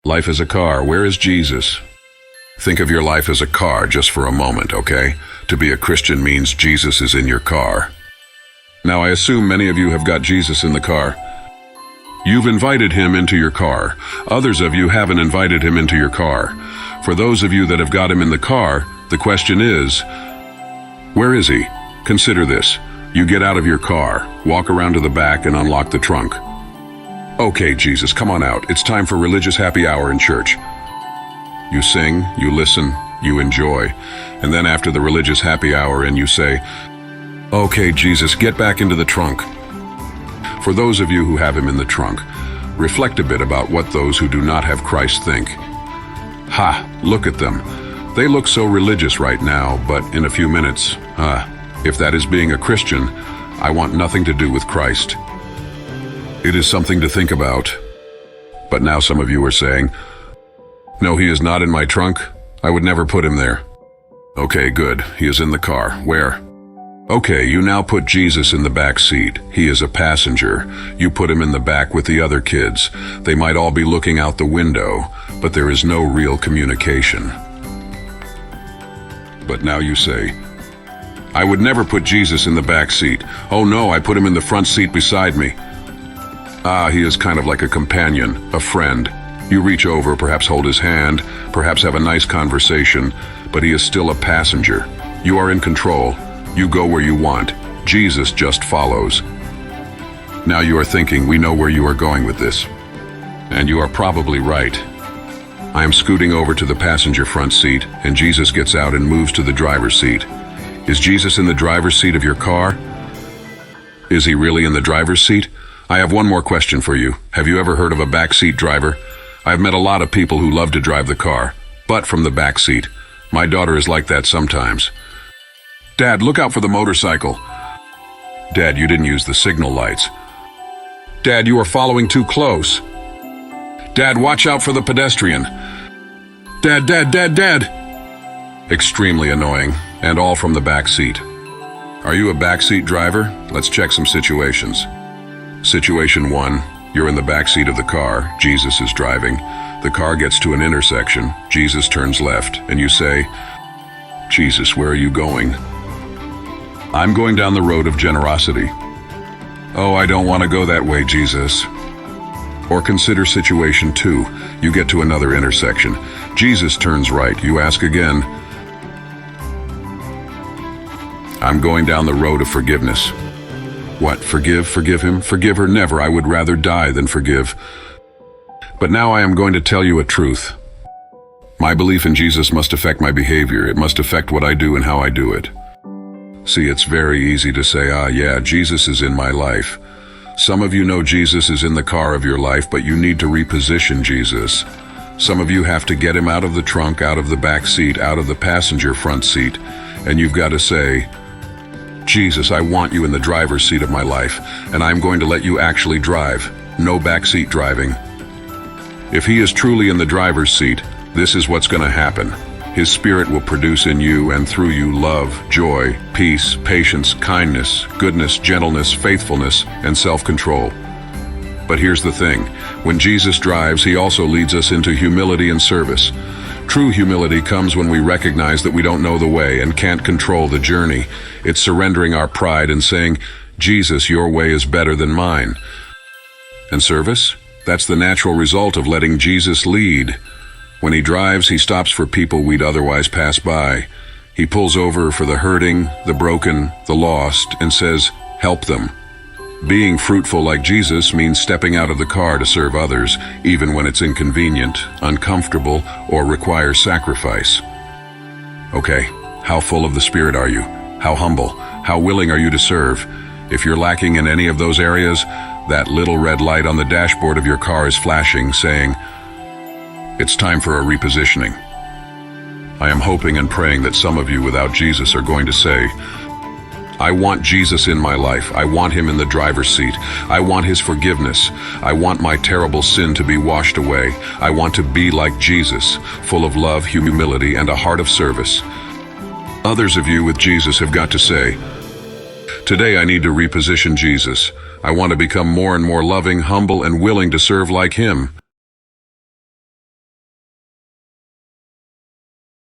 Life is a car. Where is Jesus? Think of your life as a car just for a moment, okay? To be a Christian means Jesus is in your car. Now, I assume many of you have got Jesus in the car. You've invited him into your car. Others of you haven't invited him into your car. For those of you that have got him in the car, the question is, where is he? Consider this. You get out of your car, walk around to the back and unlock the trunk. Okay, Jesus, come on out. It's time for religious happy hour in church. You sing, you listen, you enjoy, and then after the religious happy hour and you say, okay, Jesus, get back into the trunk. For those of you who have him in the trunk, reflect a bit about what those who do not have Christ think. Ha, look at them. They look so religious right now, but in a few minutes, if that is being a Christian, I want nothing to do with Christ. It is something to think about. But now some of you are saying, no, he is not in my trunk. I would never put him there. Okay, good. He is in the car. Where? Okay, you now put Jesus in the back seat. He is a passenger. You put him in the back with the other kids. They might all be looking out the window, but there is no real communication. But now you say, I would never put Jesus in the back seat. Oh no, I put him in the front seat beside me. He is kind of like a companion, a friend. You reach over, perhaps hold his hand, perhaps have a nice conversation, but he is still a passenger. You are in control. You go where you want. Jesus just follows. Now you are thinking, we know where you are going with this. And you are probably right. I am scooting over to the passenger front seat, and Jesus gets out and moves to the driver's seat. Is Jesus in the driver's seat of your car? Is he really in the driver's seat? I have one more question for you. Have you ever heard of a backseat driver? I've met a lot of people who love to drive the car, but from the back seat. My daughter is like that sometimes. Dad, look out for the motorcycle. Dad, you didn't use the signal lights. Dad, you are following too close. Dad, watch out for the pedestrian. Dad. Extremely annoying, and all from the back seat. Are you a backseat driver? Let's check some situations. Situation 1. You're in the back seat of the car. Jesus is driving. The car gets to an intersection. Jesus turns left, and you say, Jesus, where are you going? I'm going down the road of generosity. Oh, I don't want to go that way, Jesus. Or consider situation 2. You get to another intersection. Jesus turns right. You ask again, I'm going down the road of forgiveness. What, forgive him? Forgive her? Never. I would rather die than forgive. But now I am going to tell you a truth. My belief in Jesus must affect my behavior. It must affect what I do and how I do it. See, it's very easy to say, yeah, Jesus is in my life. Some of you know Jesus is in the car of your life, but you need to reposition Jesus. Some of you have to get him out of the trunk, out of the back seat, out of the passenger front seat, and you've got to say, Jesus, I want you in the driver's seat of my life, and I'm going to let you actually drive. No backseat driving. If he is truly in the driver's seat, this is what's going to happen. His Spirit will produce in you and through you love, joy, peace, patience, kindness, goodness, gentleness, faithfulness, and self-control. But here's the thing. When Jesus drives, he also leads us into humility and service. True humility comes when we recognize that we don't know the way and can't control the journey. It's surrendering our pride and saying, Jesus, your way is better than mine. And service? That's the natural result of letting Jesus lead. When he drives, he stops for people we'd otherwise pass by. He pulls over for the hurting, the broken, the lost, and says, help them. Being fruitful like Jesus means stepping out of the car to serve others, even when it's inconvenient, uncomfortable, or requires sacrifice. Okay, how full of the Spirit are you? How humble? How willing are you to serve? If you're lacking in any of those areas, that little red light on the dashboard of your car is flashing, saying, it's time for a repositioning. I am hoping and praying that some of you without Jesus are going to say, I want Jesus in my life. I want him in the driver's seat. I want his forgiveness. I want my terrible sin to be washed away. I want to be like Jesus, full of love, humility, and a heart of service. Others of you with Jesus have got to say, today I need to reposition Jesus. I want to become more and more loving, humble, and willing to serve like him.